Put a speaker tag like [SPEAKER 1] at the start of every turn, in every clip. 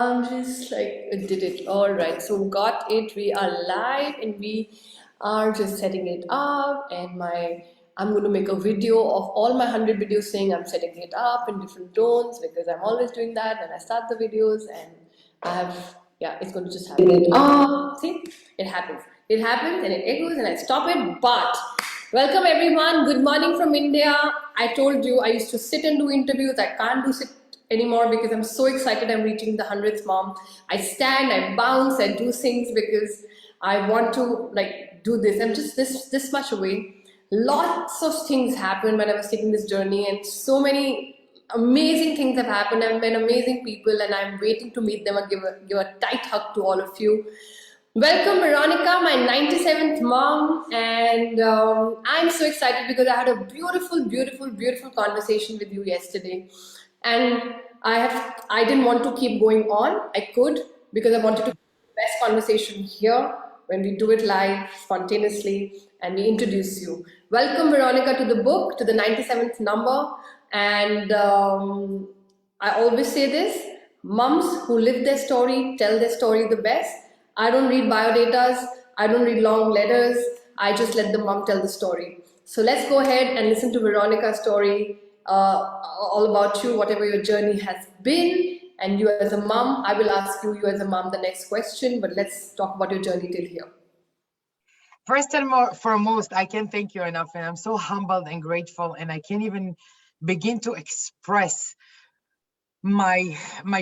[SPEAKER 1] I'm just like, did it. All right. So got it. We are live and we are just setting it up. I'm going to make a video of all my 100 videos saying I'm setting it up in different tones because I'm always doing that when I start the videos. And yeah, it's going to just happen. It up. See, it happens. It happens and it echoes and I stop it. But welcome everyone. Good morning from India. I told you I used to sit and do interviews. I can't do sit anymore because I'm so excited I'm reaching the 100th mom. I stand, I bounce, I do things because I want to like do this. I'm just this much away. Lots of things happened when I was taking this journey, and so many amazing things have happened. I've met amazing people, and I'm waiting to meet them and give a tight hug to all of you. Welcome, Veronica, my 97th mom, and I'm so excited because I had a beautiful conversation with you yesterday, and I didn't want to keep going on. I could because I wanted to keep the best conversation here when we do it live, spontaneously, and we introduce you. Welcome, Veronica, to the book, to the 97th number, and I always say this: moms who live their story tell their story the best. I don't read biodatas, I don't read long letters, I just let the mom tell the story. So let's go ahead and listen to Veronica's story, all about you, whatever your journey has been. And you as a mom, I will ask you as a mom, the next question, but let's talk about your journey till here.
[SPEAKER 2] First and foremost, I can't thank you enough, and I'm so humbled and grateful, and I can't even begin to express my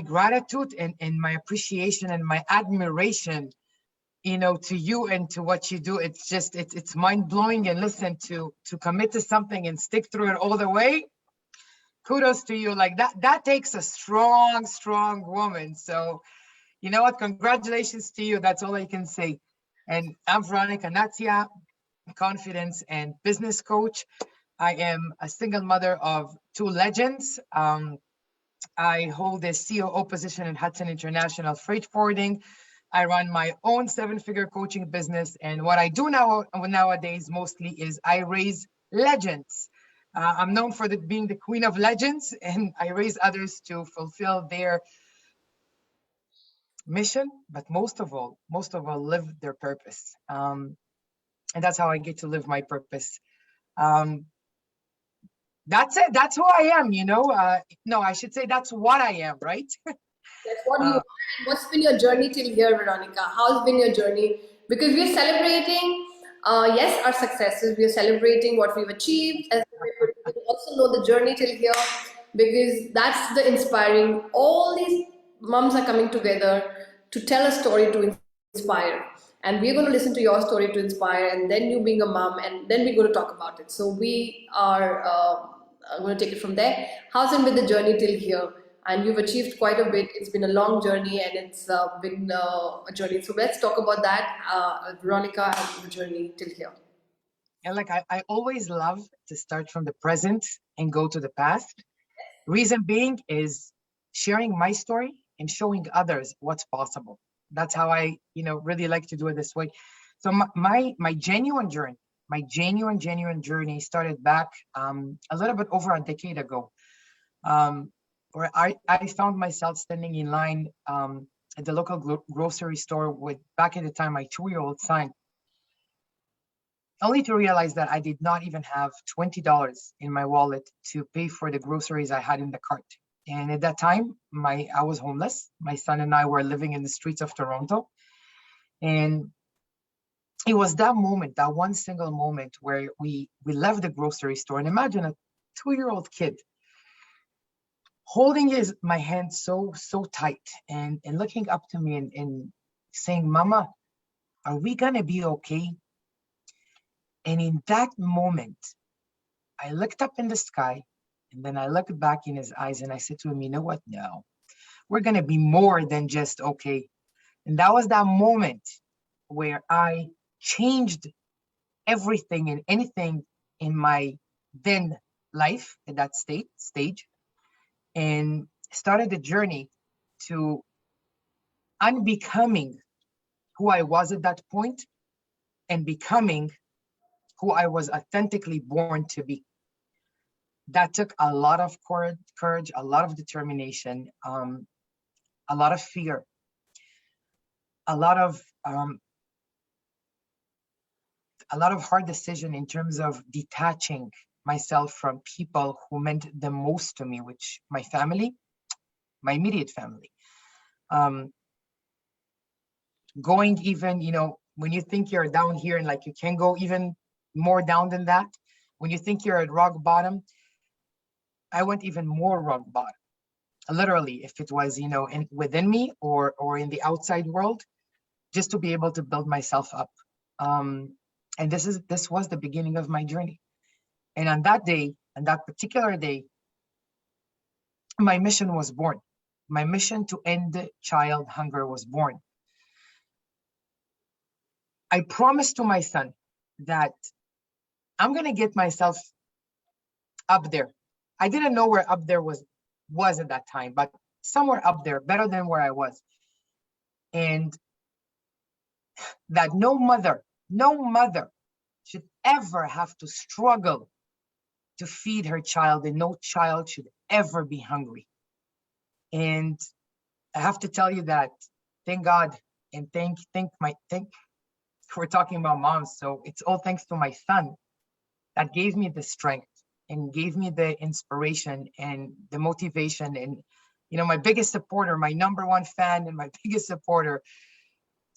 [SPEAKER 2] gratitude and my appreciation and my admiration, to you and to what you do. It's just it's mind-blowing. And listen, to commit to something and stick through it all the way, kudos to you. Like that takes a strong woman. So you know what, congratulations to you. That's all I can say. And I'm Veronica Natia, confidence and business coach. I am a single mother of two legends. I hold a COO position in Hudson International Freight Forwarding. I run my own seven-figure coaching business. And what I do nowadays mostly is I raise legends. I'm known for being the queen of legends, and I raise others to fulfill their mission, but most of all, live their purpose. And that's how I get to live my purpose. That's it. That's who I am, No, I should say that's what I am, right?
[SPEAKER 1] That's what you are. What's been your journey till here, Veronica? How's been your journey? Because we're celebrating, yes, our successes. We're celebrating what we've achieved, as we also know the journey till here, because that's the inspiring. All these moms are coming together to tell a story to inspire, and we're going to listen to your story to inspire, and then you being a mom, and then we're going to talk about it. So we are going to take it from there. How's it been the journey till here? And you've achieved quite a bit. It's been a long journey, and it's been a journey. So let's talk about that, Veronica, and the journey till here.
[SPEAKER 2] And like I always love to start from the present and go to the past. Reason being is sharing my story and showing others what's possible. That's how I, really like to do it this way. So my genuine journey started back a little bit over a decade ago. Where I found myself standing in line at the local grocery store with, back at the time, my 2-year-old son, only to realize that I did not even have $20 in my wallet to pay for the groceries I had in the cart. And at that time, I was homeless. My son and I were living in the streets of Toronto. And it was that moment, that one single moment, where we left the grocery store. And imagine a 2-year-old kid holding my hand so tight and looking up to me and saying, "Mama, are we gonna be okay?" And in that moment, I looked up in the sky, and then I looked back in his eyes, and I said to him, "You know what? No, we're gonna be more than just okay." And that was that moment where I changed everything and anything in my then life at that stage, and started the journey to unbecoming who I was at that point and becoming who I was authentically born to be. That took a lot of courage, a lot of determination. a lot of fear, a lot of hard decision in terms of detaching myself from people who meant the most to me, which my family, my immediate family. Going even, when you think you're down here and like you can go even more down than that, when you think you're at rock bottom, I went even more rock bottom. Literally, if it was, within me or in the outside world, just to be able to build myself up. And this was the beginning of my journey. And on that day, on that particular day, my mission was born. My mission to end child hunger was born. I promised to my son that I'm going to get myself up there. I didn't know where up there was at that time, but somewhere up there, better than where I was. And that no mother should ever have to struggle to feed her child, and no child should ever be hungry. And I have to tell you that, thank God, and thank we're talking about moms, so it's all thanks to my son that gave me the strength and gave me the inspiration and the motivation. And my biggest supporter, my number one fan and my biggest supporter,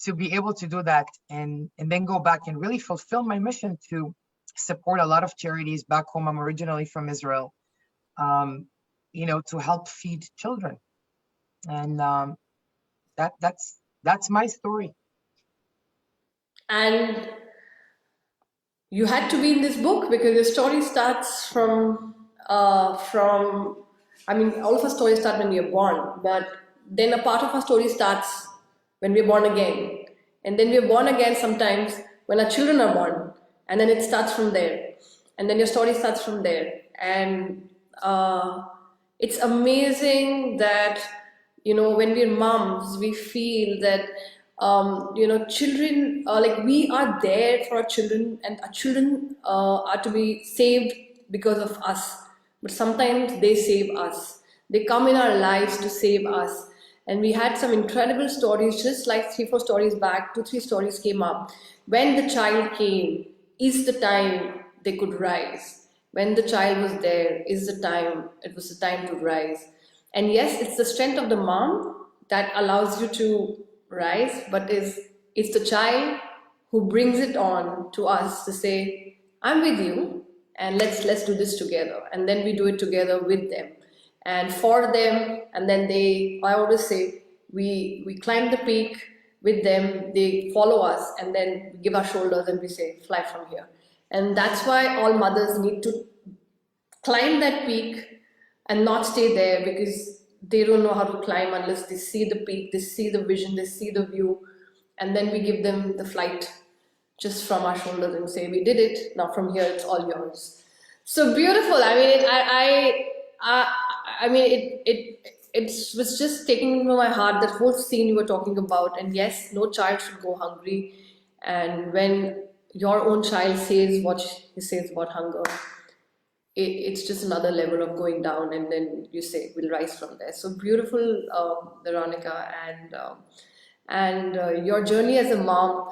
[SPEAKER 2] to be able to do that and then go back and really fulfill my mission to support a lot of charities back home. I'm originally from Israel, to help feed children. And that's my story.
[SPEAKER 1] And you had to be in this book because the story starts from I mean, all of our stories start when we are born, but then a part of our story starts when we are born again, and then we are born again sometimes when our children are born, and then it starts from there, and then your story starts from there. And it's amazing that when we're moms, we feel that children, like, we are there for our children, and our children are to be saved because of us. But sometimes they save us. They come in our lives to save us. And we had some incredible stories, just like 3-4 stories back, 2-3 stories came up. When the child came, is the time they could rise. When the child was there, is the time, it was the time to rise. And yes, it's the strength of the mom that allows you to rise, but it's the child who brings it on to us to say, I'm with you, and let's do this together. And then we do it together with them and for them. And then I always say, we climb the peak with them, they follow us, and then we give our shoulders and we say, fly from here. And that's why all mothers need to climb that peak and not stay there, because they don't know how to climb unless they see the peak, they see the vision, they see the view, and then we give them the flight just from our shoulders and say, we did it, now from here it's all yours. So beautiful. I mean, it was just taking into my heart, that whole scene you were talking about. And yes, no child should go hungry. And when your own child says what he says about hunger, it's just another level of going down, and then you say, we'll rise from there. So beautiful, Veronica. And your journey as a mom,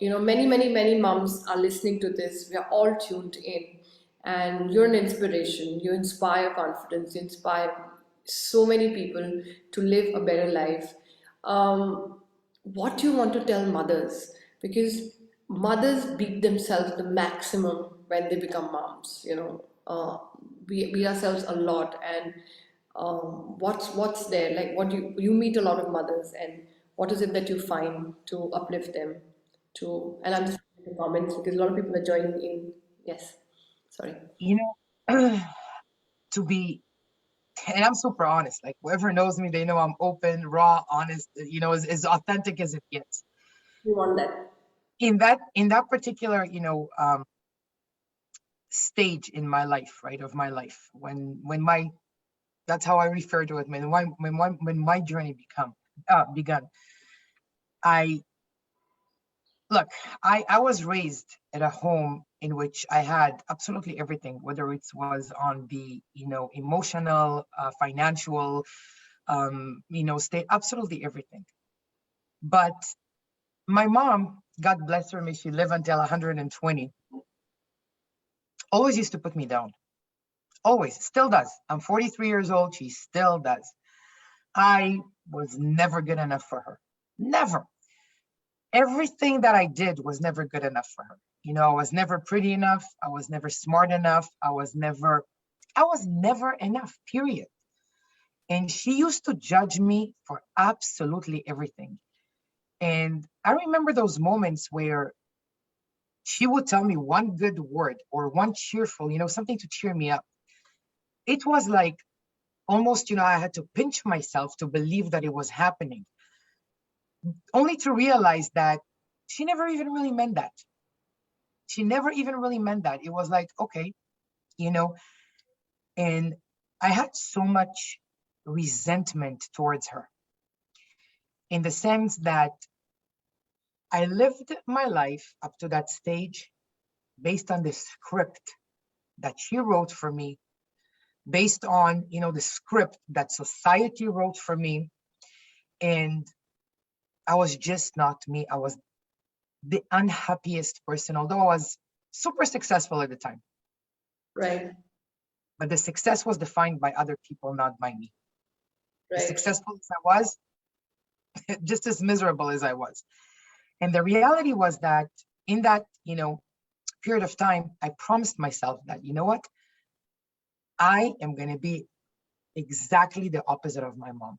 [SPEAKER 1] many moms are listening to this. We are all tuned in, and you're an inspiration. You inspire confidence, you inspire so many people to live a better life. What do you want to tell mothers? Because mothers beat themselves the maximum when they become moms. We beat ourselves a lot. And what's there? Like, what you meet a lot of mothers, and what is it that you find to uplift them? And I'm just reading the comments because a lot of people are joining in. Yes, sorry.
[SPEAKER 2] To be, and I'm super honest. Like, whoever knows me, they know I'm open, raw, honest. As authentic as it gets.
[SPEAKER 1] You want that?
[SPEAKER 2] In that particular, stage in my life, right, of my life, when my, that's how I refer to it, when my journey began. I was raised at a home in which I had absolutely everything, whether it was on the emotional, financial, state, absolutely everything. But my mom, God bless her, may she live until 120, always used to put me down. Always, still does. I'm 43 years old. She still does. I was never good enough for her. Never. Everything that I did was never good enough for her. I was never pretty enough. I was never smart enough. I was never enough, period. And she used to judge me for absolutely everything. And I remember those moments where she would tell me one good word or one cheerful, something to cheer me up. It was like almost, I had to pinch myself to believe that it was happening, only to realize that she never even really meant that. She never even really meant that. It was like, okay, and I had so much resentment towards her in the sense that I lived my life up to that stage based on the script that she wrote for me, based on, the script that society wrote for me. And I was just not me. I was the unhappiest person, although I was super successful at the time.
[SPEAKER 1] Right.
[SPEAKER 2] But the success was defined by other people, not by me.
[SPEAKER 1] Right.
[SPEAKER 2] As successful as I was, just as miserable as I was. And the reality was that in that, period of time, I promised myself that, you know what? I am going to be exactly the opposite of my mom.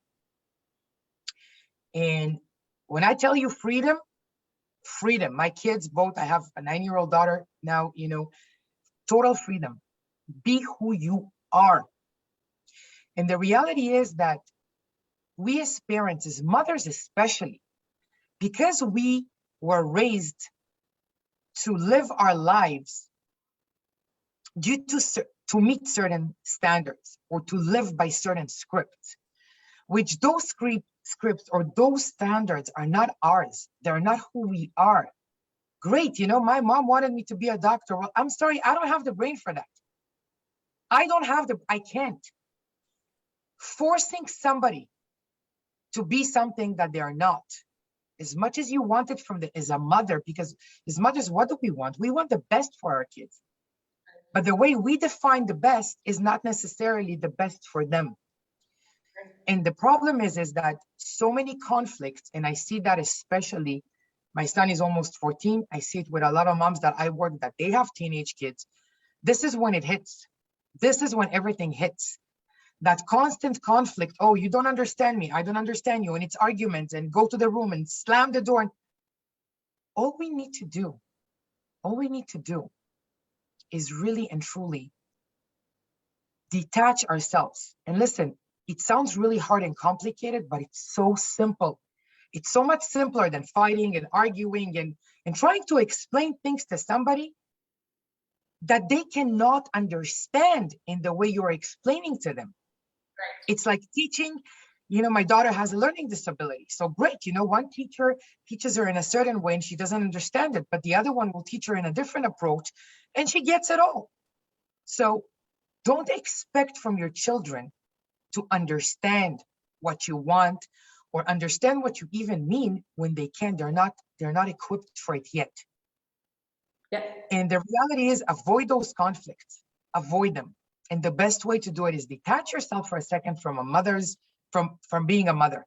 [SPEAKER 2] And when I tell you freedom, my kids both, I have a 9-year-old daughter now, total freedom. Be who you are. And the reality is that we as parents, as mothers especially, because we were raised to live our lives due to meet certain standards or to live by certain scripts, which those scripts or those standards are not ours. They're not who we are. Great, my mom wanted me to be a doctor. Well, I'm sorry, I don't have the brain for that. I can't. Forcing somebody to be something that they are not, as much as you want it as a mother, because as mothers, what do we want? We want the best for our kids. But the way we define the best is not necessarily the best for them. And the problem is that so many conflicts, and I see that especially, my son is almost 14. I see it with a lot of moms that I work that they have teenage kids. This is when it hits. This is when everything hits. That constant conflict. Oh, you don't understand me. I don't understand you. And it's arguments and go to the room and slam the door. All we need to do is really and truly detach ourselves. And listen, it sounds really hard and complicated, but it's so simple. It's so much simpler than fighting and arguing and trying to explain things to somebody that they cannot understand in the way you're explaining to them. Right. It's like teaching, my daughter has a learning disability. So great, one teacher teaches her in a certain way and she doesn't understand it, but the other one will teach her in a different approach and she gets it all. So don't expect from your children to understand what you want or understand what you even mean when they can. They're not equipped for it yet.
[SPEAKER 1] Yeah.
[SPEAKER 2] And the reality is, avoid those conflicts. Avoid them. And the best way to do it is detach yourself for a second from from being a mother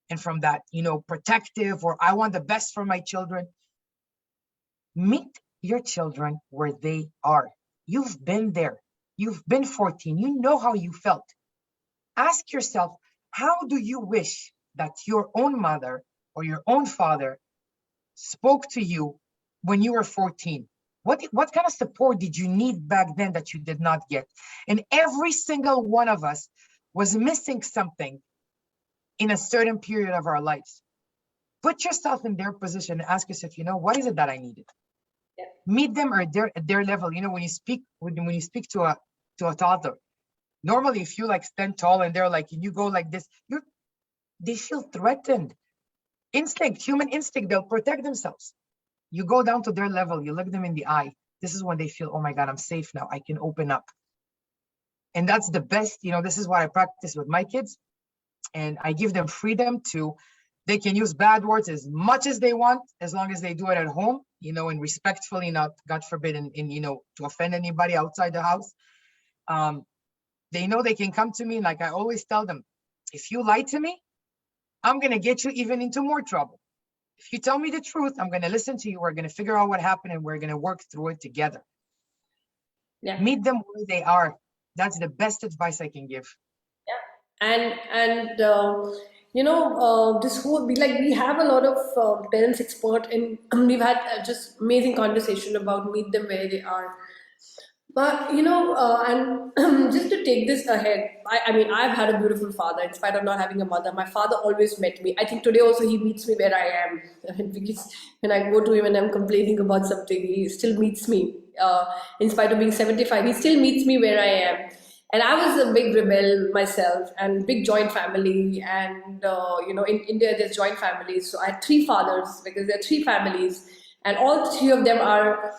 [SPEAKER 2] and from that, protective, or I want the best for my children. Meet your children where they are. You've been there. You've been 14. You know how you felt. Ask yourself, how do you wish that your own mother or your own father spoke to you when you were 14? What kind of support did you need back then that you did not get? And every single one of us was missing something in a certain period of our lives. Put yourself in their position and ask yourself, what is it that I needed? Yeah. Meet them at their level. When you speak to a toddler, normally if you stand tall and they're like, you go like this, they feel threatened. Human instinct, they'll protect themselves. You go down to their level, you look them in the eye. This is when they feel, oh my God, I'm safe now. I can open up. And that's the best, this is what I practice with my kids. and I give them freedom to, they can use bad words as much as they want, as long as they do it at home, and respectfully, not, God forbid, to offend anybody outside the house. They know they can come to me, like I always tell them, if you lie to me, I'm going to get you even into more trouble. If you tell me the truth, I'm going to listen to you. We're going to figure out what happened, and we're going to work through it together.
[SPEAKER 1] Yeah.
[SPEAKER 2] Meet them where they are. That's the best advice I can give.
[SPEAKER 1] Yeah. And this whole, we have a lot of parents expert, and we've had just amazing conversation about meet them where they are. But and just to take this ahead, I mean, I've had a beautiful father in spite of not having a mother. My father always met me. I think today also he meets me where I am. Because when I go to him and I'm complaining about something, he still meets me. In spite of being 75, he still meets me where I am. And I was a big rebel myself, and big joint family. And in India there's joint families. So I had three fathers because there are three families, and all three of them are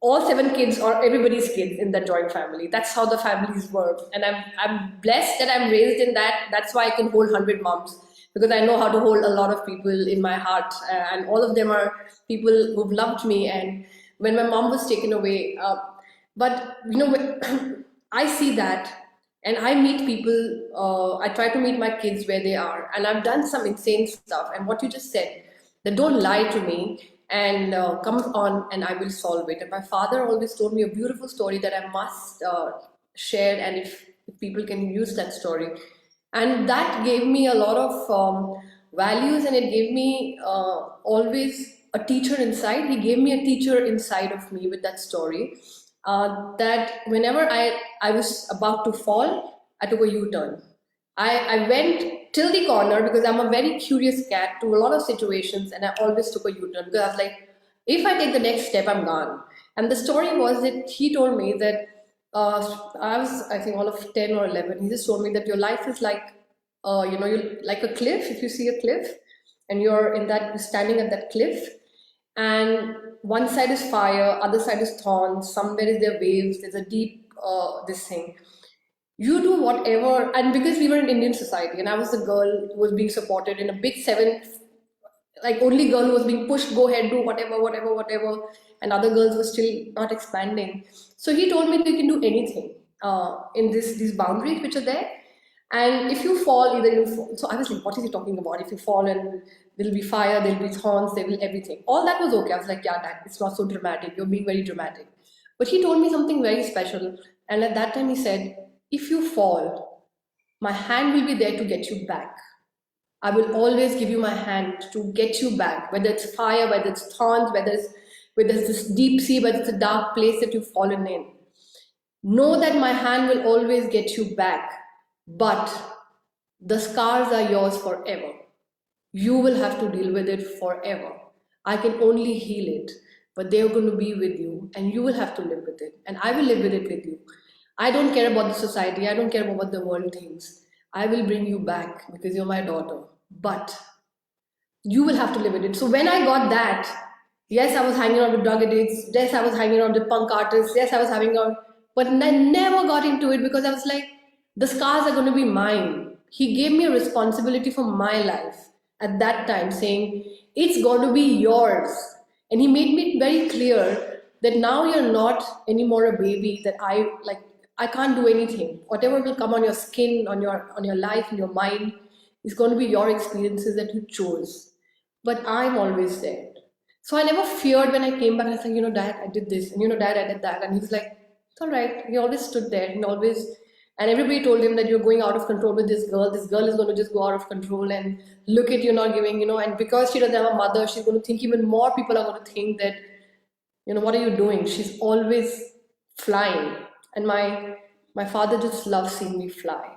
[SPEAKER 1] all seven kids or everybody's kids in that joint family. That's how the families work. And I'm blessed that I'm raised in that. That's why I can hold 100 moms, because I know how to hold a lot of people in my heart. And all of them are people who've loved me. And when my mom was taken away, but I see that, and I meet people, I try to meet my kids where they are. And I've done some insane stuff. And what you just said, that don't lie to me, and come on and I will solve it. And my father always told me a beautiful story that I must share, and if people can use that story. And that gave me a lot of values, and it gave me always a teacher inside. He gave me a teacher inside of me with that story. That whenever I was about to fall, I took a U-turn. I went till the corner because I'm a very curious cat to a lot of situations, and I always took a U-turn because I was like, if I take the next step, I'm gone. And the story was that he told me that I was, I think, all of 10 or 11. He just told me that your life is like, you like a cliff. If you see a cliff, and you're standing at that cliff, and one side is fire, other side is thorns. Somewhere is there waves. There's a deep this thing. You do whatever. And because we were in Indian society, and I was the girl who was being supported in a big seven, like only girl who was being pushed, go ahead, do whatever, and other girls were still not expanding. So he told me that you can do anything in these boundaries which are there, and if you fall, either you fall. So I was like, what is he talking about? If you fall, and there'll be fire, there'll be thorns, there will everything. All that was okay. I was like, yeah, Dad, it's not so dramatic. You're being very dramatic. But he told me something very special, and at that time he said, if you fall, my hand will be there to get you back. I will always give you my hand to get you back, whether it's fire, whether it's thorns, whether it's this deep sea, whether it's a dark place that you've fallen in. Know that my hand will always get you back, but the scars are yours forever. You will have to deal with it forever. I can only heal it, but they're going to be with you, and you will have to live with it, and I will live with it with you. I don't care about the society. I don't care about what the world thinks. I will bring you back because you're my daughter, but you will have to live with it. So when I got that, yes, I was hanging out with drug addicts. Yes, I was hanging out with punk artists. Yes, I was having out, but I never got into it because I was like, the scars are going to be mine. He gave me a responsibility for my life at that time, saying, it's going to be yours. And he made me very clear that now you're not anymore a baby, that I can't do anything. Whatever will come on your skin, on your life, in your mind, is going to be your experiences that you chose. But I'm always there. So I never feared when I came back. I was like, Dad, I did this, and Dad, I did that. And he was like, it's all right. He always stood there, and everybody told him that you're going out of control with this girl. This girl is going to just go out of control, and look at you not giving, and because she doesn't have a mother, she's going to think even more people are going to think that, what are you doing? She's always flying. And my father just loves seeing me fly.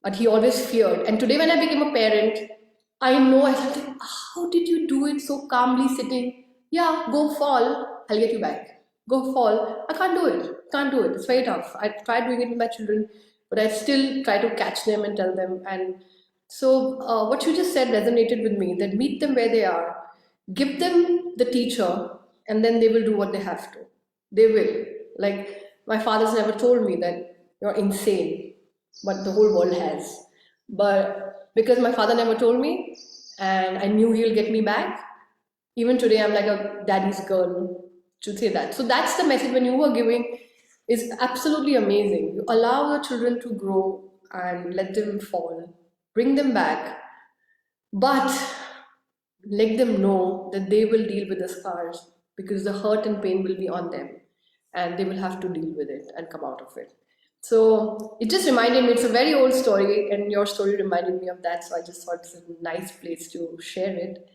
[SPEAKER 1] But he always feared. And today when I became a parent, I know, I was like, how did you do it so calmly sitting? Yeah, go fall, I'll get you back. Go fall. I can't do it. Can't do it. It's very tough. I tried doing it with my children, but I still try to catch them and tell them. And so what you just said resonated with me, that meet them where they are, give them the teacher, and then they will do what they have to. They will. Like, my father's never told me that you're insane, but the whole world has. But because my father never told me, and I knew he'll get me back. Even today, I'm like a daddy's girl to say that. So that's the message when you were giving is absolutely amazing. You allow your children to grow and let them fall, bring them back, but let them know that they will deal with the scars because the hurt and pain will be on them and they will have to deal with it and come out of it. So it just reminded me, it's a very old story, and your story reminded me of that. So I just thought it's a nice place to share it.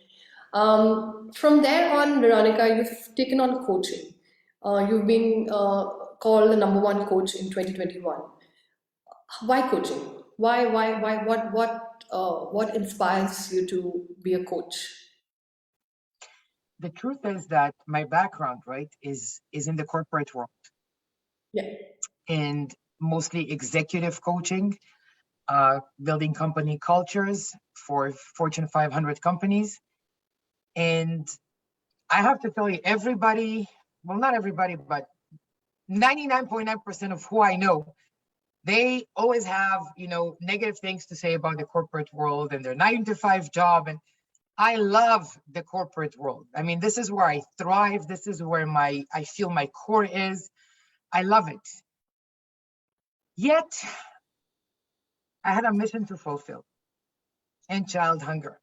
[SPEAKER 1] From there on, Veronica, you've taken on coaching. You've been called the number one coach in 2021. Why coaching? Why? What inspires you to be a coach?
[SPEAKER 2] The truth is that my background, right, is in the corporate world,
[SPEAKER 1] Yeah.
[SPEAKER 2] and mostly executive coaching, building company cultures for Fortune 500 companies. And I have to tell you, everybody, well, not everybody, but 99.9% of who I know, they always have, negative things to say about the corporate world and their 9 to 5 job. And I love the corporate world. I mean, this is where I thrive. This is where I feel my core is. I love it. Yet I had a mission to fulfill, and child hunger.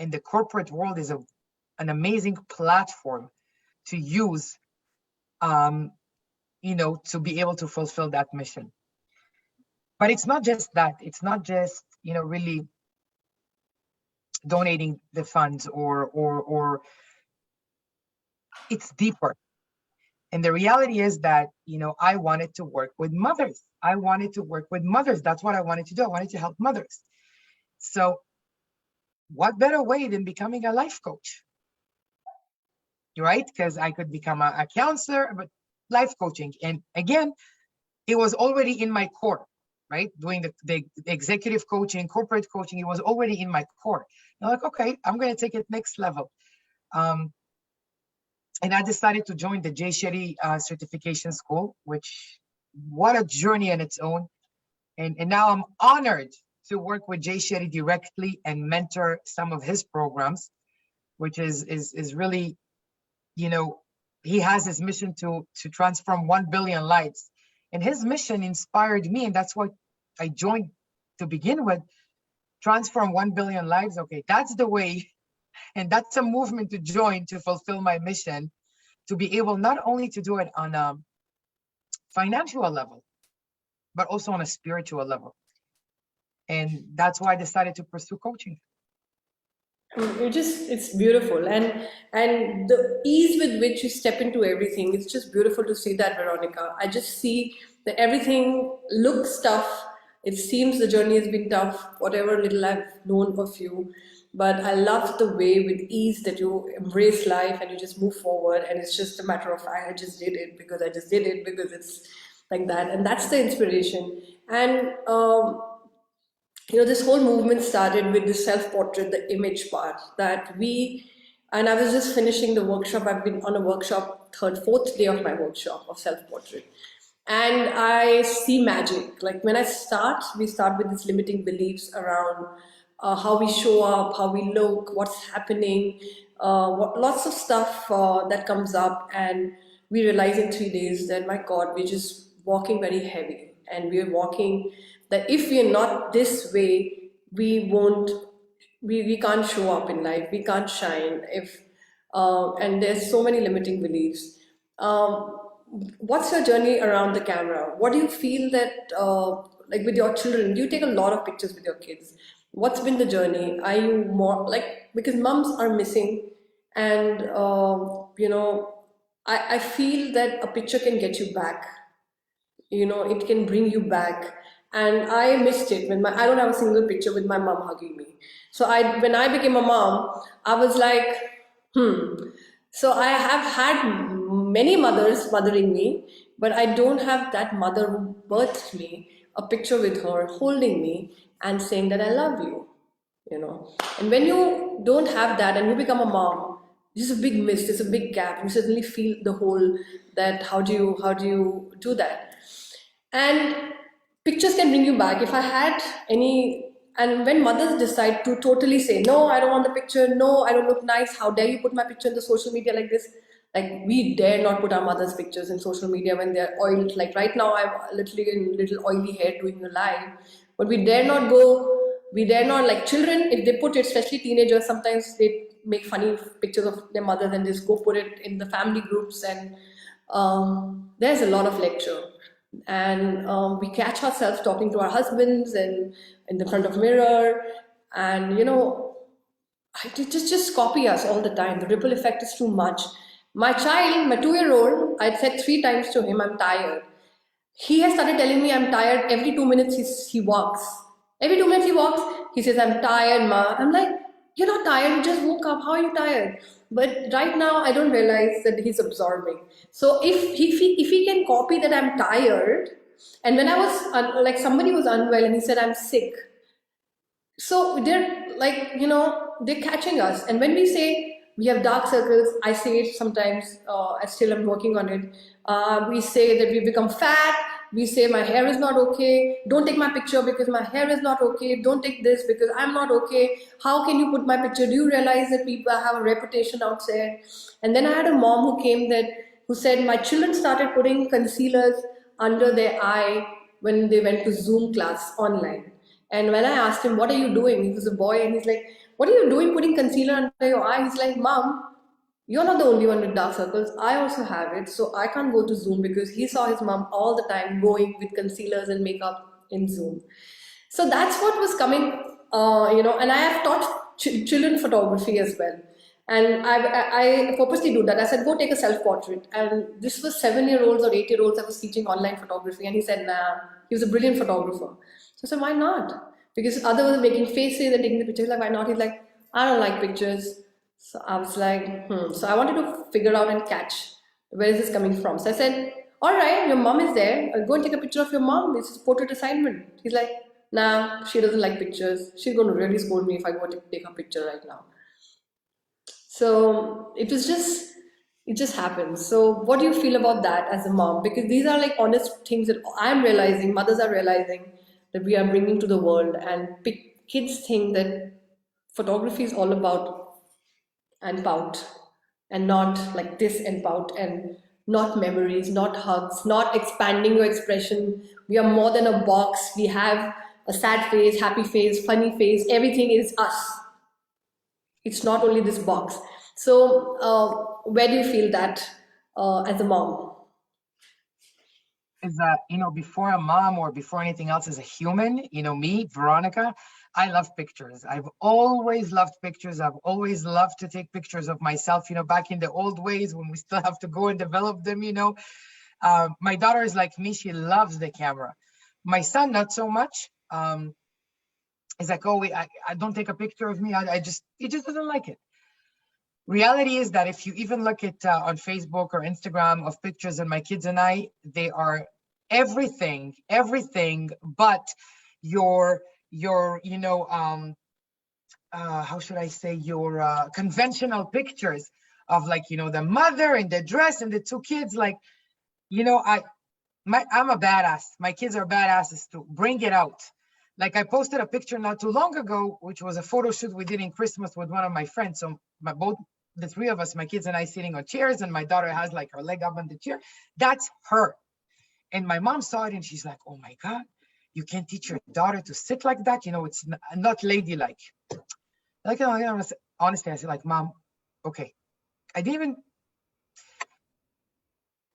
[SPEAKER 2] And the corporate world is an amazing platform to use, to be able to fulfill that mission. But it's not just that. It's not just, really donating the funds or it's deeper. And the reality is that, I wanted to work with mothers. I wanted to work with mothers. That's what I wanted to do. I wanted to help mothers. So what better way than becoming a life coach, right? Because I could become a counselor, but life coaching. And again, it was already in my core, right? Doing the executive coaching, corporate coaching, it was already in my core. I'm like, okay, I'm going to take it next level. And I decided to join the Jay Shetty certification school, which, what a journey on its own. And now I'm honored to work with Jay Shetty directly and mentor some of his programs, which is really, he has his mission to transform 1 billion lives. And his mission inspired me, and that's what I joined to begin with. Transform 1 billion lives. Okay, that's the way. And that's a movement to join to fulfill my mission, to be able not only to do it on a financial level, but also on a spiritual level. And that's why I decided to pursue coaching.
[SPEAKER 1] It's beautiful, and the ease with which you step into everything, it's just beautiful to see that, Veronica. I just see that everything looks tough. It seems the journey has been tough, whatever little I've known of you, but I love the way with ease that you embrace life and you just move forward, and it's just a matter of I just did it because I just did it because it's like that, and that's the inspiration. And this whole movement started with the self-portrait, the image part that and I was just finishing the workshop. I've been on a workshop, fourth day of my workshop of self-portrait. And I see magic. Like when we start with these limiting beliefs around how we show up, how we look, what's happening, lots of stuff that comes up. And we realize in 3 days that, my God, we're just walking very heavy. And we're walking that if we're not this way, we can't show up in life, we can't shine. And there's so many limiting beliefs. What's your journey around the camera? What do you feel that, like with your children, do you take a lot of pictures with your kids? What's been the journey? Are you more like, because moms are missing, and I feel that a picture can get you back. It can bring you back. And I missed it when I don't have a single picture with my mom hugging me. So when I became a mom, I was like, so I have had many mothers mothering me, but I don't have that mother who birthed me, a picture with her holding me and saying that I love you. And when you don't have that and you become a mom, this is a big miss, there's a big gap. You suddenly feel the hole, that how do you do that? And pictures can bring you back. If I had any And when mothers decide to totally say, no, I don't want the picture, no, I don't look nice, how dare you put my picture in the social media like this? Like, we dare not put our mothers' pictures in social media when they're oiled. Like right now, I'm literally in little oily hair doing a live, but we dare not, like children, if they put it, especially teenagers, sometimes they make funny pictures of their mothers and just go put it in the family groups, and there's a lot of lecture. And we catch ourselves talking to our husbands and in the front of mirror, and they just copy us all the time. The ripple effect is too much. My child, my 2-year-old, I said 3 times to him, I'm tired. He has started telling me I'm tired every 2 minutes he walks. Every 2 minutes he walks, he says, I'm tired, ma. I'm like, you're not tired, you just woke up. How are you tired? But right now, I don't realize that he's absorbing. So if he can copy that I'm tired, and when I was like somebody was unwell and he said I'm sick, so they're like, they're catching us. And when we say we have dark circles, I say it sometimes, I still am working on it. We say that we become fat. We say my hair is not okay. Don't take my picture because my hair is not okay. Don't take this because I'm not okay. How can you put my picture? Do you realize that people have a reputation out there? And then I had a mom who said my children started putting concealers under their eye when they went to Zoom class online. And when I asked him, what are you doing? He was a boy, and he's like, what are you doing putting concealer under your eye? He's like, Mom, you're not the only one with dark circles. I also have it. So I can't go to Zoom, because he saw his mom all the time going with concealers and makeup in Zoom. So that's what was coming, and I have taught children photography as well. And I purposely do that. I said, go take a self-portrait. And this was 7-year-olds or 8-year-olds I was teaching online photography. And he said, nah, he was a brilliant photographer. So I said, why not? Because others were making faces and taking the pictures. Like, why not? He's like, I don't like pictures. So I was like, So I wanted to figure out and catch where is this coming from. So I said, all right, your mom is there. Go and take a picture of your mom. This is portrait assignment. He's like, nah, she doesn't like pictures. She's going to really scold me if I go to take a picture right now. So it just happens. So what do you feel about that as a mom? Because these are like honest things that I'm realizing, mothers are realizing, that we are bringing to the world, and kids think that photography is all about and pout, and not like this and pout, and not memories, not hugs, not expanding your expression. We are more than a box. We have a sad face, happy face, funny face. Everything is us. It's not only this box. So where do you feel that as a mom?
[SPEAKER 2] Is that, before a mom or before anything else, as a human, me, Veronica, I love pictures. I've always loved pictures. I've always loved to take pictures of myself, back in the old ways when we still have to go and develop them. My daughter is like me. She loves the camera. My son, not so much. He's like, oh, I don't take a picture of me. He just doesn't like it. Reality is that if you even look at on Facebook or Instagram of pictures of my kids and I, they are everything but your how should I say, your conventional pictures of, like, the mother and the dress and the two kids. Like, I'm a badass. My kids are badasses too. Bring it out. Like, I posted a picture not too long ago, which was a photo shoot we did in Christmas with one of my friends. So the three of us, my kids and I, sitting on chairs, and my daughter has like her leg up on the chair. That's her. And my mom saw it and she's like, oh my God, you can't teach your daughter to sit like that. It's not ladylike. Like, honestly, I said, like, Mom, okay. I didn't even.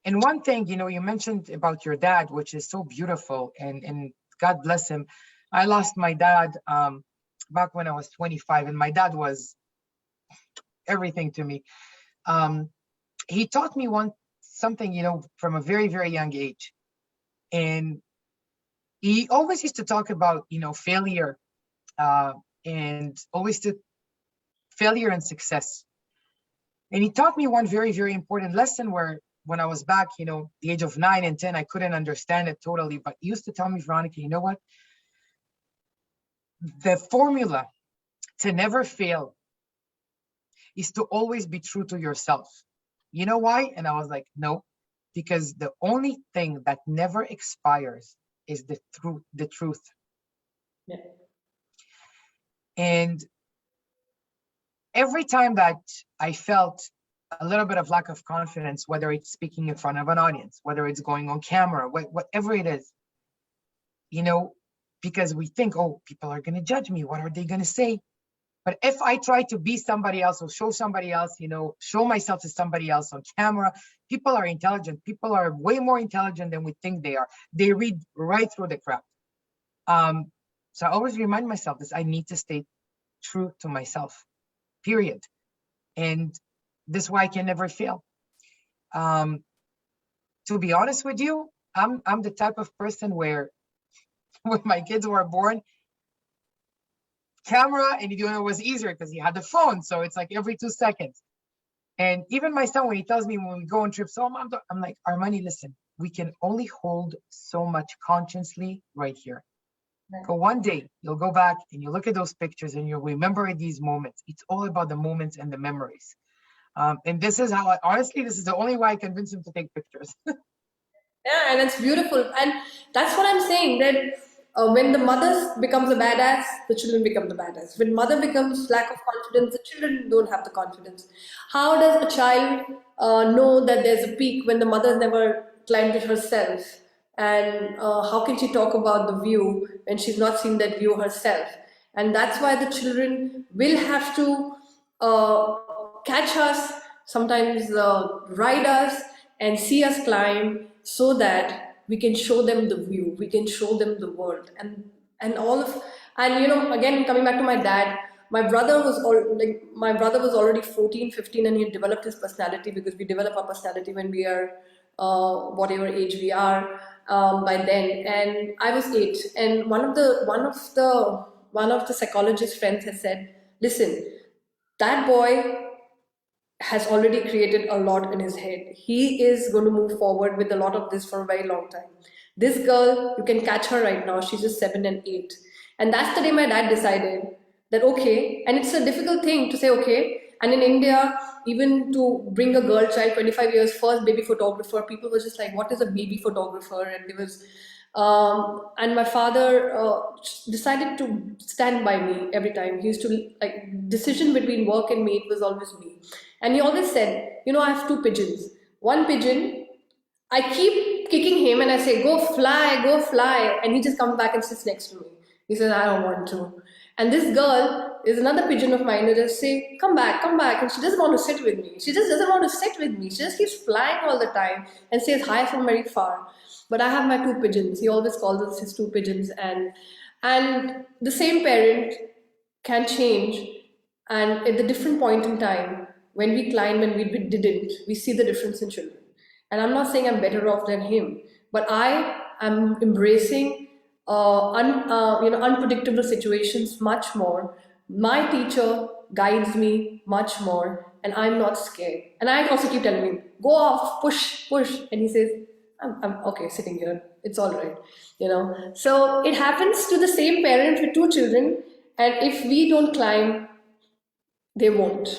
[SPEAKER 2] And one thing, you mentioned about your dad, which is so beautiful, and God bless him. I lost my dad back when I was 25, and my dad was everything to me. He taught me something, from a very, very young age. And he always used to talk about, failure, and always to failure and success. And he taught me one very, very important lesson where, when I was back, the age of 9 and 10, I couldn't understand it totally. But he used to tell me, Veronica, you know what? The formula to never fail is to always be true to yourself. You know why? And I was like, no, because the only thing that never expires is the truth.
[SPEAKER 1] Yeah.
[SPEAKER 2] And every time that I felt a little bit of lack of confidence, whether it's speaking in front of an audience, whether it's going on camera, whatever it is, because we think, oh, people are going to judge me. What are they going to say? But if I try to be somebody else or show somebody else, show myself to somebody else on camera, people are intelligent. People are way more intelligent than we think they are. They read right through the crowd. So I always remind myself this: I need to stay true to myself, period. And this is why I can never fail. To be honest with you, I'm the type of person where when my kids were born, camera and it was easier because he had the phone, so it's like every 2 seconds. And even my son, when he tells me when we go on trips, oh, I'm like, Armani, listen, we can only hold so much consciously right here.
[SPEAKER 1] Right.
[SPEAKER 2] So one day you'll go back and you look at those pictures and you'll remember these moments. It's all about the moments and the memories. And this is how honestly, this is the only way I convince him to take pictures.
[SPEAKER 1] Yeah, and it's beautiful. And that's what I'm saying, that when the mother becomes a badass, the children become the badass. When mother becomes lack of confidence, the children don't have the confidence. How does a child know that there's a peak when the mother never climbed it herself? And how can she talk about the view when she's not seen that view herself? And that's why the children will have to catch us, sometimes ride us, and see us climb, so that we can show them the view, we can show them the world. And all of, and again, coming back to my dad, my brother was already 14, 15, and he had developed his personality, because we develop our personality when we are whatever age we are by then. And I was 8, and one of the psychologist friends has said, listen, that boy has already created a lot in his head. He is going to move forward with a lot of this for a very long time. This girl, you can catch her right now, she's just 7 and 8. And that's the day my dad decided that, okay, and it's a difficult thing to say, okay. And in India, even to bring a girl child, 25 years, first baby photographer, people were just like, what is a baby photographer? And there was, and my father decided to stand by me every time. He used to, like, decision between work and me, it was always me. And he always said, I have 2 pigeons. One pigeon, I keep kicking him and I say, go fly. And he just comes back and sits next to me. He says, I don't want to. And this girl is another pigeon of mine that just say, come back. And she doesn't want to sit with me. She just doesn't want to sit with me. She just keeps flying all the time and says hi from very far. But I have my 2 pigeons. He always calls us his 2 pigeons. And the same parent can change. And at the different point in time, when we climb and we didn't, we see the difference in children. And I'm not saying I'm better off than him, but I am embracing unpredictable situations much more. My teacher guides me much more, and I'm not scared. And I also keep telling him, go off, push. And he says, I'm okay sitting here. It's all right. So it happens to the same parent with 2 children. And if we don't climb, they won't.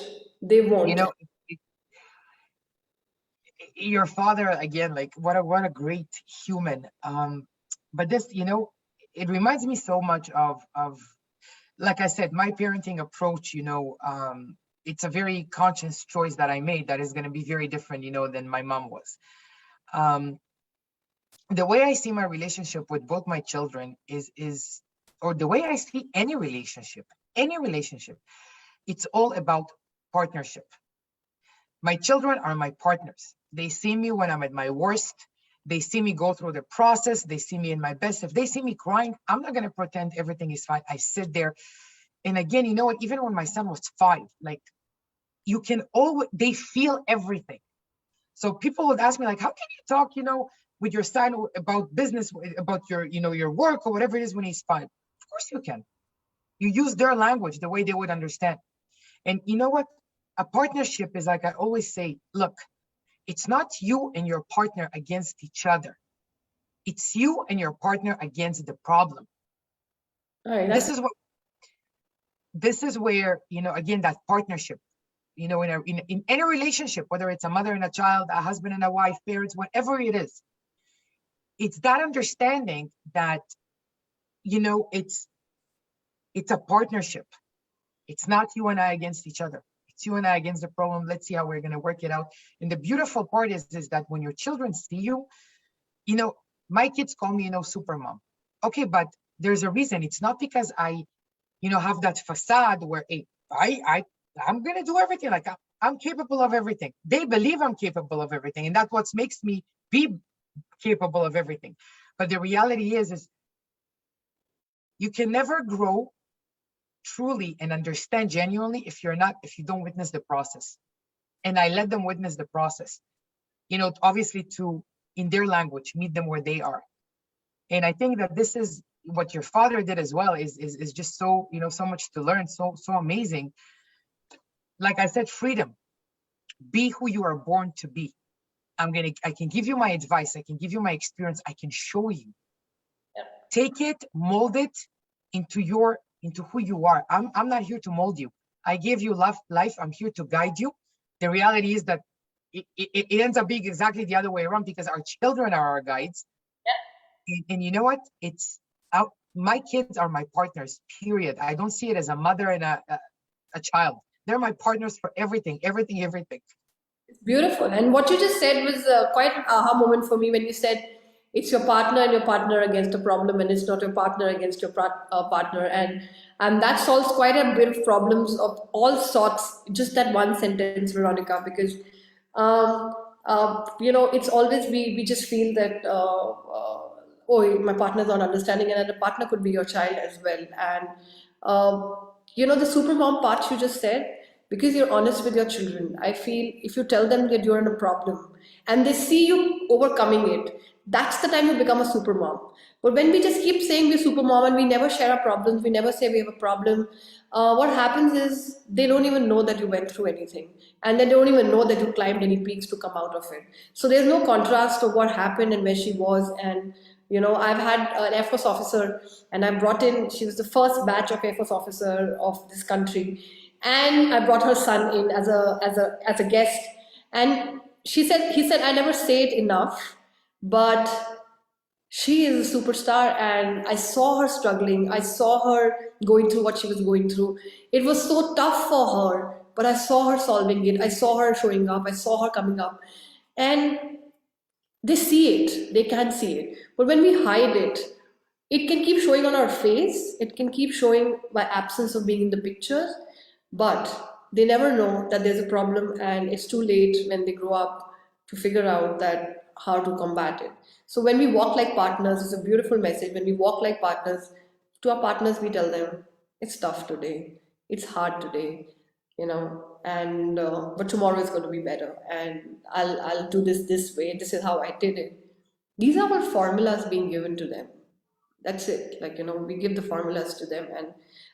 [SPEAKER 2] Your father, again, like what a great human. But this, it reminds me so much of like I said, my parenting approach. It's a very conscious choice that I made that is going to be very different, than my mom was. The way I see my relationship with both my children is, or the way I see any relationship, it's all about partnership. My children are my partners. They see me when I'm at my worst. They see me go through the process. They see me in my best. If they see me crying, I'm not going to pretend everything is fine. I sit there. And again, even when my son was 5, like, you can always, they feel everything. So people would ask me, like, how can you talk, with your son about business, about your work or whatever it is when he's 5? Of course you can. You use their language the way they would understand. And you know what? A partnership is, like I always say, look, it's not you and your partner against each other. It's you and your partner against the problem.
[SPEAKER 1] Right,
[SPEAKER 2] This is where, again, that partnership, in any relationship, whether it's a mother and a child, a husband and a wife, parents, whatever it is, it's that understanding that, it's a partnership. It's not you and I against each other. It's you and I against the problem. Let's see how we're going to work it out. And the beautiful part is that when your children see you, my kids call me, super mom. Okay, but there's a reason. It's not because I, have that facade where, hey, I'm going to do everything. Like I'm capable of everything. They believe I'm capable of everything. And that's what makes me be capable of everything. But the reality is you can never grow truly and understand genuinely if you don't witness the process. And I let them witness the process, obviously in their language, meet them where they are. And I think that this is what your father did as well, is just so, so much to learn, so amazing. Like I said, freedom. Be who you are born to be. I can give you my advice, I can give you my experience, I can show you.
[SPEAKER 1] Yep.
[SPEAKER 2] Take it, mold it into who you are. I'm not here to mold you. I gave you life. I'm here to guide you. The reality is that it ends up being exactly the other way around, because our children are our guides.
[SPEAKER 1] Yeah.
[SPEAKER 2] And you know what? My kids are my partners, period. I don't see it as a mother and a child. They're my partners for everything.
[SPEAKER 1] It's beautiful. And what you just said was quite an aha moment for me when you said it's your partner and your partner against a problem, and it's not your partner against your partner. And that solves quite a bit of problems of all sorts, just that one sentence, Veronica, because, it's always we just feel that, oh, my partner's not understanding, and the partner could be your child as well. And, the supermom part you just said, because you're honest with your children. I feel if you tell them that you're in a problem and they see you overcoming it, that's the time you become a super mom. But when we just keep saying we're super mom and we never share our problems, we never say we have a problem, what happens is they don't even know that you went through anything, and they don't even know that you climbed any peaks to come out of it. So there's no contrast of what happened and where she was. And I've had an Air Force officer, and I brought in, she was the first batch of Air Force officer of this country, and I brought her son in as a guest. And he said, I never say it enough, but she is a superstar, and I saw her struggling. I saw her going through what she was going through. It was so tough for her, but I saw her solving it. I saw her showing up. I saw her coming up. And they see it, they can see it. But when we hide it, it can keep showing on our face, it can keep showing by absence of being in the pictures, but they never know that there's a problem, and it's too late when they grow up to figure out that how to combat it. So when we walk like partners, it's a beautiful message. When we walk like partners, to our partners we tell them it's tough today, it's hard today, and but tomorrow is going to be better, and I'll do this way, this is how I did it. These are all formulas being given to them. That's it. Like, we give the formulas to them. And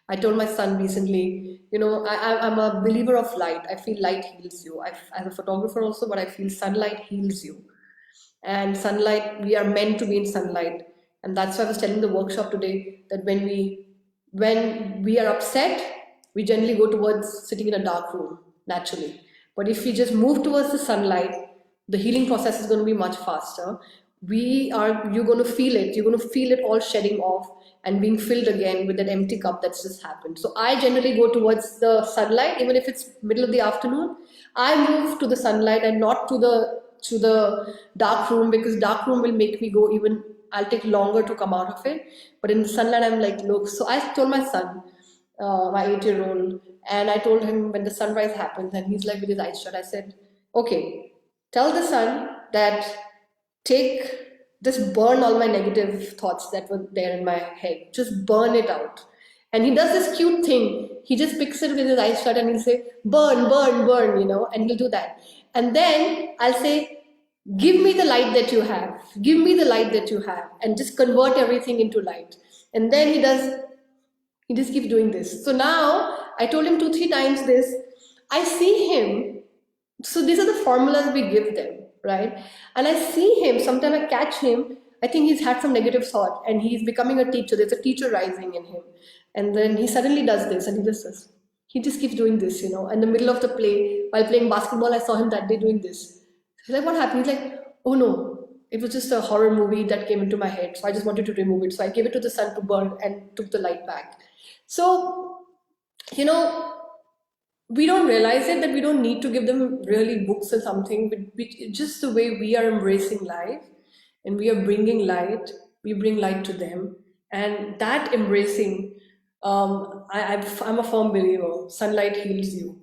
[SPEAKER 1] I told my son recently, I'm a believer of light. I feel light heals you. I'm a photographer also, but I feel sunlight heals you. And sunlight, we are meant to be in sunlight. And that's why I was telling the workshop today that when we are upset, we generally go towards sitting in a dark room naturally. But if we just move towards the sunlight, the healing process is going to be much faster. You're going to feel it. You're going to feel it all shedding off and being filled again with that empty cup that's just happened. So I generally go towards the sunlight, even if it's middle of the afternoon. I move to the sunlight and not to the dark room, because dark room will make me go even, I'll take longer to come out of it. But in the sunlight, I'm like, look. So I told my son, my 8-year-old, and I told him when the sunrise happens, and he's like with his eyes shut, I said, okay, tell the sun that just burn all my negative thoughts that were there in my head. Just burn it out. And he does this cute thing. He just picks it with his eyes shut and he'll say, burn, burn, burn, and he'll do that. And then I'll say, give me the light that you have. Give me the light that you have. And just convert everything into light. And then he just keeps doing this. So now I told him 2-3 times this. I see him. So these are the formulas we give them, right? And I see him, sometimes I catch him, I think he's had some negative thought and he's becoming a teacher. There's a teacher rising in him. And then he suddenly does this and he just keeps doing this, In the middle of the play, while playing basketball, I saw him that day doing this. He's like, what happened? He's like, oh no, it was just a horror movie that came into my head. So I just wanted to remove it. So I gave it to the sun to burn and took the light back. So you know, we don't realize it that we don't need to give them really books or something, but just the way we are embracing life and we are bringing light, we bring light to them. And that embracing, I'm a firm believer, sunlight heals you.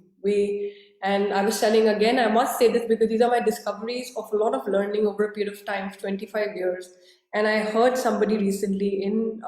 [SPEAKER 1] And I was telling again, I must say this because these are my discoveries of a lot of learning over a period of time, 25 years. And I heard somebody recently in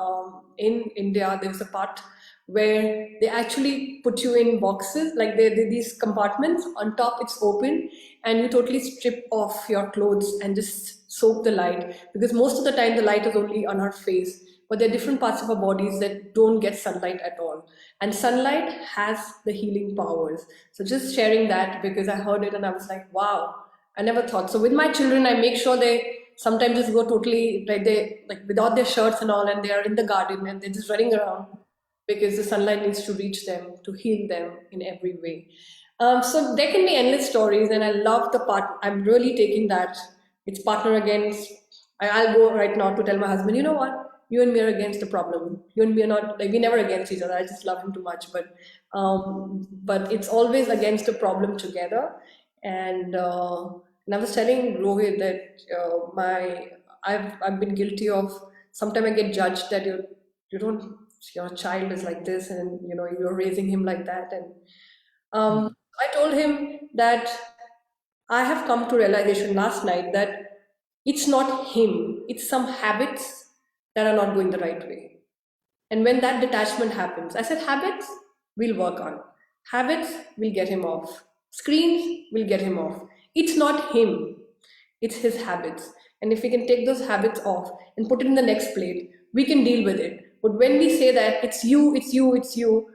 [SPEAKER 1] India, there's a part where they actually put you in boxes, like these compartments. On top it's open, and you totally strip off your clothes and just soak the light, because most of the time the light is only on our face, but there are different parts of our bodies that don't get sunlight at all, and sunlight has the healing powers. So just sharing that, because I heard it and I was like, wow, I never thought. So with my children, I make sure they sometimes just go totally like they like without their shirts and all, and they are in the garden and they're just running around, because the sunlight needs to reach them to heal them in every way. So there can be endless stories, and I love the part. I'm really taking that. It's partner against. I'll go right now to tell my husband, you know what? You and me are against the problem. You and me are not like we're never against each other. I just love him too much, but it's always against the problem together. And I was telling Rohit that I've been guilty of. Sometimes I get judged that you don't your child is like this, and you're raising him like that. And
[SPEAKER 2] Mm.
[SPEAKER 1] I told him that I have come to realization last night that it's not him, it's some habits that are not going the right way. And when that detachment happens, I said, habits we'll work on. Habits will get him off. Screens will get him off. It's not him, it's his habits. And if we can take those habits off and put it in the next plate, we can deal with it. But when we say that it's you, it's you, it's you,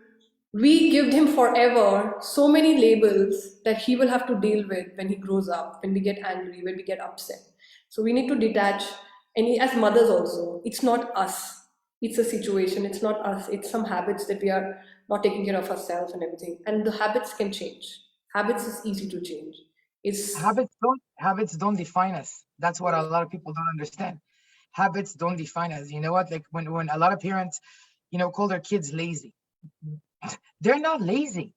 [SPEAKER 1] we give him forever so many labels that he will have to deal with when he grows up, when we get angry, when we get upset. So we need to detach. And as mothers also, it's not us. It's a situation. It's not us. It's some habits that we are not taking care of ourselves and everything. And the habits can change. Habits is easy to change. It's
[SPEAKER 2] Habits don't define us. That's what a lot of people don't understand. Habits don't define us. You know what? Like when a lot of parents, call their kids lazy. They're not lazy.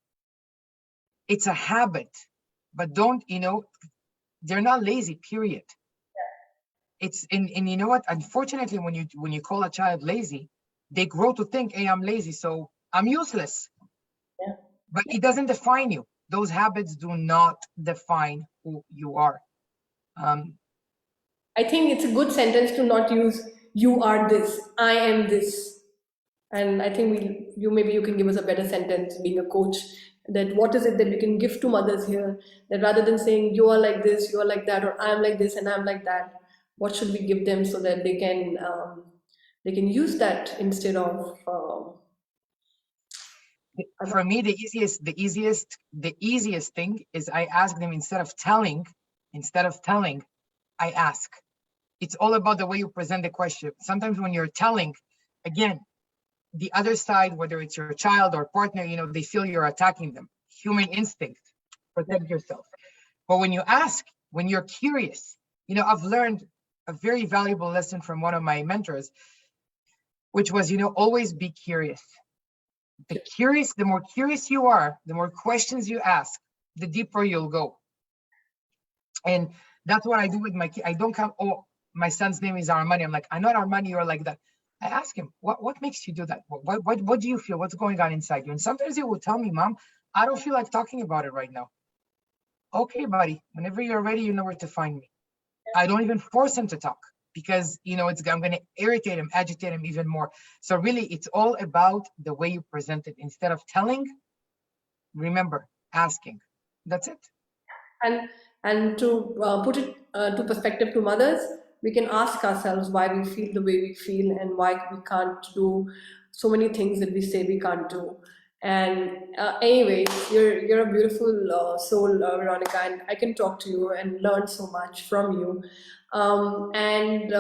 [SPEAKER 2] It's a habit. But don't, they're not lazy, period. It's and you know what? Unfortunately, when you call a child lazy, they grow to think, hey, I'm lazy, so I'm useless.
[SPEAKER 1] yeah.
[SPEAKER 2] But it doesn't define you. Those habits do not define who you are. Um,
[SPEAKER 1] I think it's a good sentence to not use "you are this," "I am this." And I think maybe you can give us a better sentence, being a coach, that what is it that we can give to mothers here, that rather than saying you are like this, you are like that, or I'm like this and I'm like that, what should we give them so that they can use that instead of
[SPEAKER 2] for me, the easiest thing is I ask them instead of telling, I ask. It's all about the way you present the question. Sometimes when you're telling, again, the other side, whether it's your child or partner, they feel you're attacking them. Human instinct, protect yourself. But when you ask, when you're curious, I've learned a very valuable lesson from one of my mentors, which was, always be curious. The more curious you are, the more questions you ask, the deeper you'll go. And that's what I do with my kid. I don't come, oh, my son's name is Armani. I'm like, I'm not Armani, you're like that. I ask him, what makes you do that? What do you feel? What's going on inside you? And sometimes he will tell me, Mom, I don't feel like talking about it right now. Okay, buddy, whenever you're ready, you know where to find me. I don't even force him to talk because, I'm going to irritate him, agitate him even more. So really, it's all about the way you present it. Instead of telling, remember, asking. That's it.
[SPEAKER 1] and to put it to perspective to mothers, we can ask ourselves why we feel the way we feel and why we can't do so many things that we say we can't do. And anyway, you're a beautiful soul, Veronica, and I can talk to you and learn so much from you. And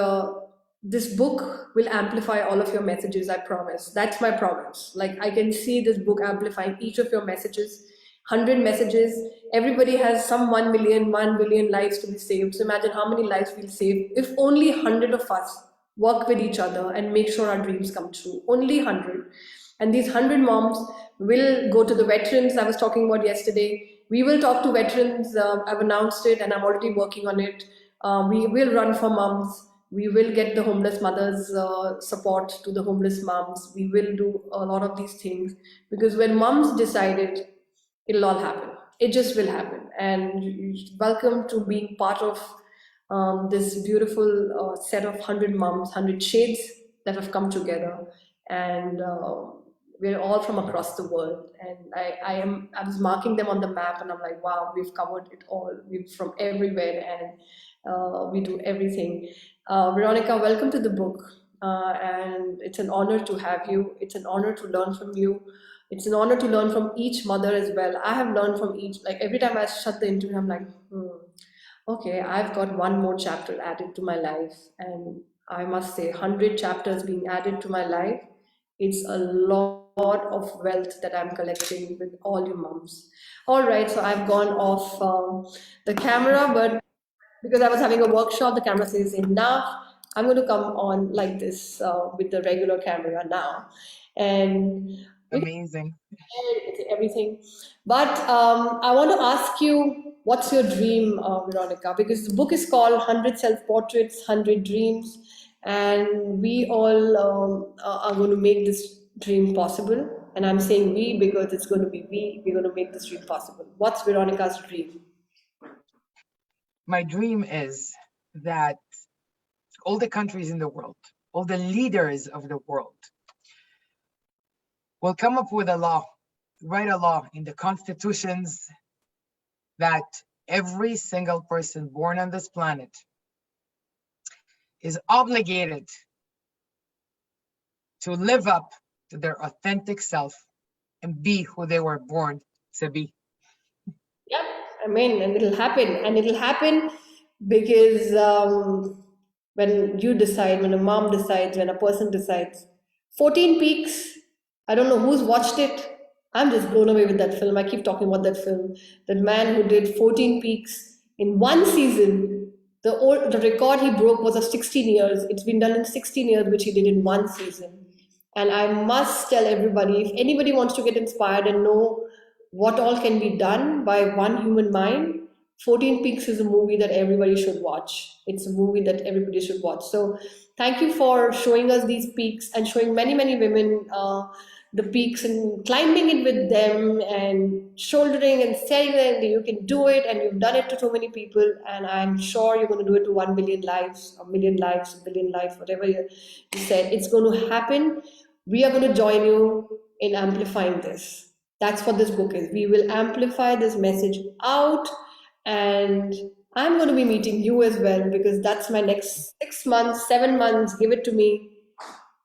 [SPEAKER 1] this book will amplify all of your messages, I promise. That's my promise. Like, I can see this book amplifying each of your messages. 100 messages, everybody has some 1 million, 1 billion lives to be saved. So imagine how many lives we'll save if only 100 of us work with each other and make sure our dreams come true. Only 100. And these 100 moms We'll go to the veterans I was talking about yesterday. We will talk to veterans. I've announced it and I'm already working on it. We will run for moms. We will get the homeless mothers support to the homeless moms. We will do a lot of these things because when moms decided, it'll all happen. It just will happen. And welcome to being part of this beautiful set of 100 moms, 100 shades that have come together. And we're all from across the world. And I was marking them on the map and I'm like, wow, we've covered it all. We're from everywhere and we do everything. Veronica, welcome to the book. And it's an honor to have you. It's an honor to learn from you. It's an honor to learn from each mother as well. I have learned from each, like every time I shut the interview, I'm like, okay, I've got one more chapter added to my life. And I must say, 100 chapters being added to my life, it's a lot of wealth that I'm collecting with all you moms. All right, so I've gone off the camera, but because I was having a workshop, the camera says enough. I'm going to come on like this with the regular camera now. And we
[SPEAKER 2] Amazing.
[SPEAKER 1] everything. But I want to ask you, what's your dream, Veronica? Because the book is called 100 Self Portraits, 100 Dreams, and we all are going to make this dream possible. And I'm saying we because it's going to be we. We're going to make this dream possible. What's Veronica's dream?
[SPEAKER 2] My dream is that all the countries in the world, all the leaders of the world will come up with a law, write a law in the constitutions that every single person born on this planet is obligated to live up to their authentic self and be who they were born to be.
[SPEAKER 1] Yeah, I mean, and it'll happen. And it'll happen because when you decide, when a mom decides, when a person decides, 14 Peaks, I don't know who's watched it. I'm just blown away with that film. I keep talking about that film. That man who did 14 Peaks in one season, the record he broke was of 16 years. It's been done in 16 years, which he did in one season. And I must tell everybody, if anybody wants to get inspired and know what all can be done by one human mind, 14 Peaks is a movie that everybody should watch. It's a movie that everybody should watch. So thank you for showing us these peaks and showing many, many women the peaks and climbing it with them and shouldering and saying that you can do it and you've done it to so many people. And I'm sure you're going to do it to 1 billion lives, a million lives, a billion lives, whatever you said. It's going to happen. We are going to join you in amplifying this. That's what this book is. We will amplify this message out, and I'm going to be meeting you as well because that's my next 6 months, 7 months. Give it to me.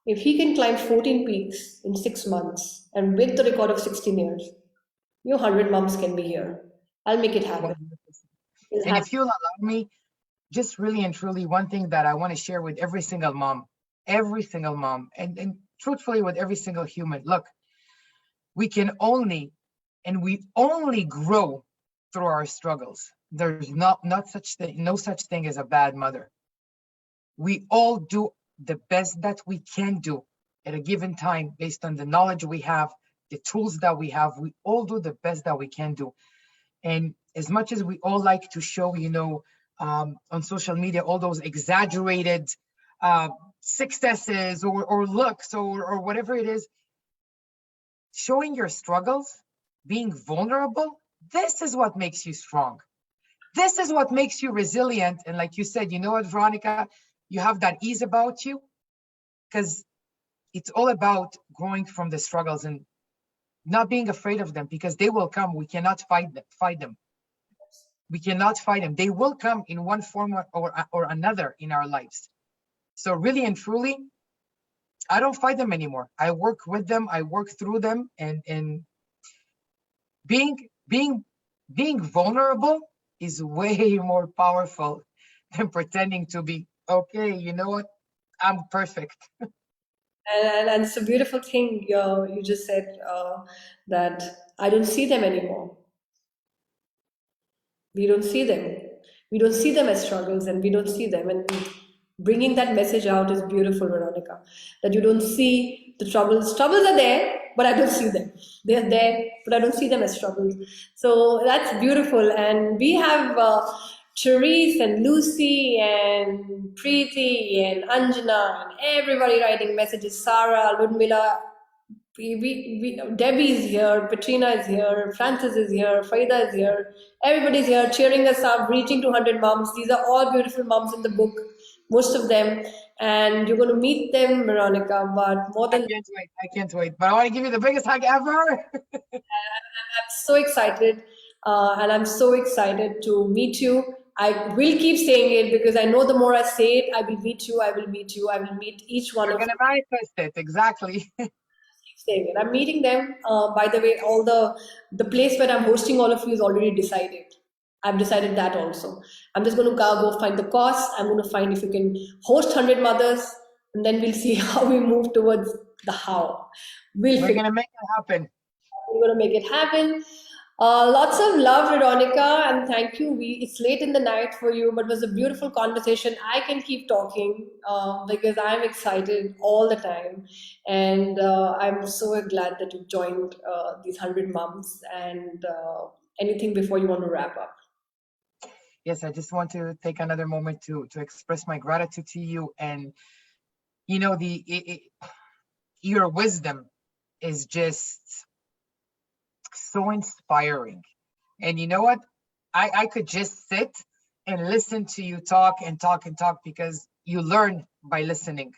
[SPEAKER 1] If he can climb 14 peaks in 6 months and with the record of 16 years, you 100 moms can be here. I'll make it happen.
[SPEAKER 2] And if you'll allow me, just really and truly, one thing that I want to share with every single mom, and truthfully with every single human. Look, we can only, and we only grow through our struggles. There's no such thing as a bad mother. We all do the best that we can do at a given time based on the knowledge we have, the tools that we have. We all do the best that we can do. And as much as we all like to show, on social media, all those exaggerated successes or looks or whatever it is, showing your struggles, being vulnerable, this is what makes you strong. This is what makes you resilient. And like you said, you know what, Veronica, you have that ease about you because it's all about growing from the struggles and not being afraid of them because they will come. We cannot fight them. We cannot fight them. They will come in one form or another in our lives. So really and truly, I don't fight them anymore. I work with them. I work through them, and being vulnerable is way more powerful than pretending to be okay. You know what? I'm perfect.
[SPEAKER 1] And it's a beautiful thing you just said that I don't see them anymore. We don't see them. We don't see them as struggles, and we don't see them. And bringing that message out is beautiful, Veronica. That you don't see the troubles. Troubles are there, but I don't see them. They're there, but I don't see them as struggles. So that's beautiful. And we have Charisse and Lucy and Preeti and Anjana and everybody writing messages. Sarah, Ludmila, Debbie is here, Petrina is here, Francis is here, Faida is here. Everybody's here cheering us up, reaching to 100 moms. These are all beautiful moms in the book, most of them. And you're going to meet them, Veronica. But more
[SPEAKER 2] I
[SPEAKER 1] than
[SPEAKER 2] can't wait. I can't wait. But I want to give you the biggest hug ever.
[SPEAKER 1] I'm so excited, and I'm so excited to meet you. I will keep saying it because I know the more I say it, I will meet you, I will meet you, I will meet each one
[SPEAKER 2] You're
[SPEAKER 1] of you.
[SPEAKER 2] gonna manifest it. Exactly.
[SPEAKER 1] Saying it. I'm meeting them. By the way, all the place where I'm hosting all of you is already decided. I've decided that also. I'm just going to go find the cost. I'm going to find if you can host 100 mothers, and then we'll see how we move towards the how. We'll
[SPEAKER 2] We're
[SPEAKER 1] figure.
[SPEAKER 2] gonna make it happen.
[SPEAKER 1] We're going to make it happen. Lots of love, Veronica, and thank you. It's late in the night for you, but it was a beautiful conversation. I can keep talking because I'm excited all the time, and I'm so glad that you joined these 100 moms. And anything before you want to wrap up?
[SPEAKER 2] Yes, I just want to take another moment to express my gratitude to you. And you know, your wisdom is just so inspiring. And you know what? I could just sit and listen to you talk and talk and talk because you learn by listening.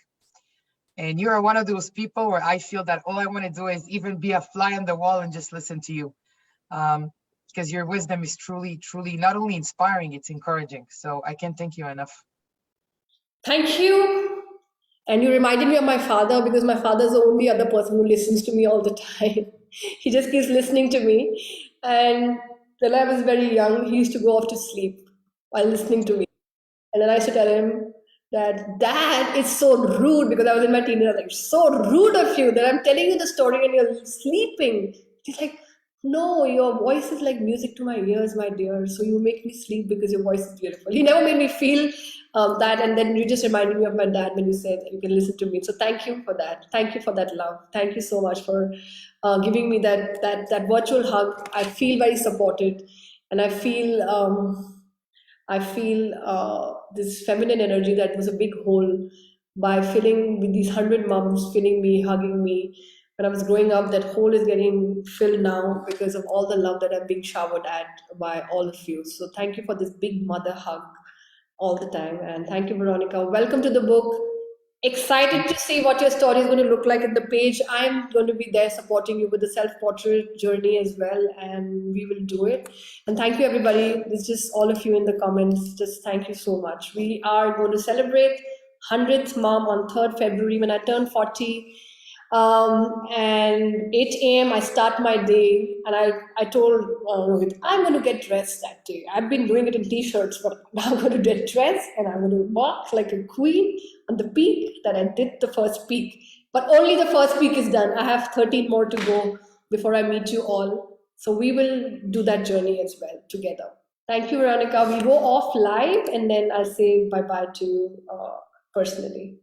[SPEAKER 2] And you are one of those people where I feel that all I want to do is even be a fly on the wall and just listen to you. Because your wisdom is truly, truly not only inspiring, it's encouraging. So I can't thank you enough.
[SPEAKER 1] Thank you. And you reminded me of my father because my father is the only other person who listens to me all the time. He just keeps listening to me. And when I was very young, he used to go off to sleep while listening to me. And then I used to tell him that, Dad, it's so rude because I was in my teenager. Like, so rude of you that I'm telling you the story and you're sleeping. He's like, no, your voice is like music to my ears, my dear. So you make me sleep because your voice is beautiful. He never made me feel that. And then you just reminded me of my dad when you said you can listen to me. So thank you for that. Thank you for that love. Thank you so much for giving me that virtual hug. I feel very supported, and I feel this feminine energy that was a big hole by filling with these 100 moms, filling me, hugging me. When I was growing up, that hole is getting filled now because of all the love that I'm being showered at by all of you. So thank you for this big mother hug all the time. And thank you, Veronica. Welcome to the book. Excited to see what your story is going to look like at the page. I'm going to be there supporting you with the self-portrait journey as well, and we will do it. And thank you, everybody. It's just all of you in the comments. Just thank you so much. We are going to celebrate 100th mom on 3rd February when I turn 40. And 8 a.m. I start my day, and I told Rohit, I'm going to get dressed that day. I've been doing it in t-shirts, but now I'm going to get dressed and I'm going to walk like a queen on the peak that I did the first peak. But only the first peak is done. I have 13 more to go before I meet you all. So we will do that journey as well together. Thank you, Veronica. We'll go off live and then I'll say bye-bye to you personally.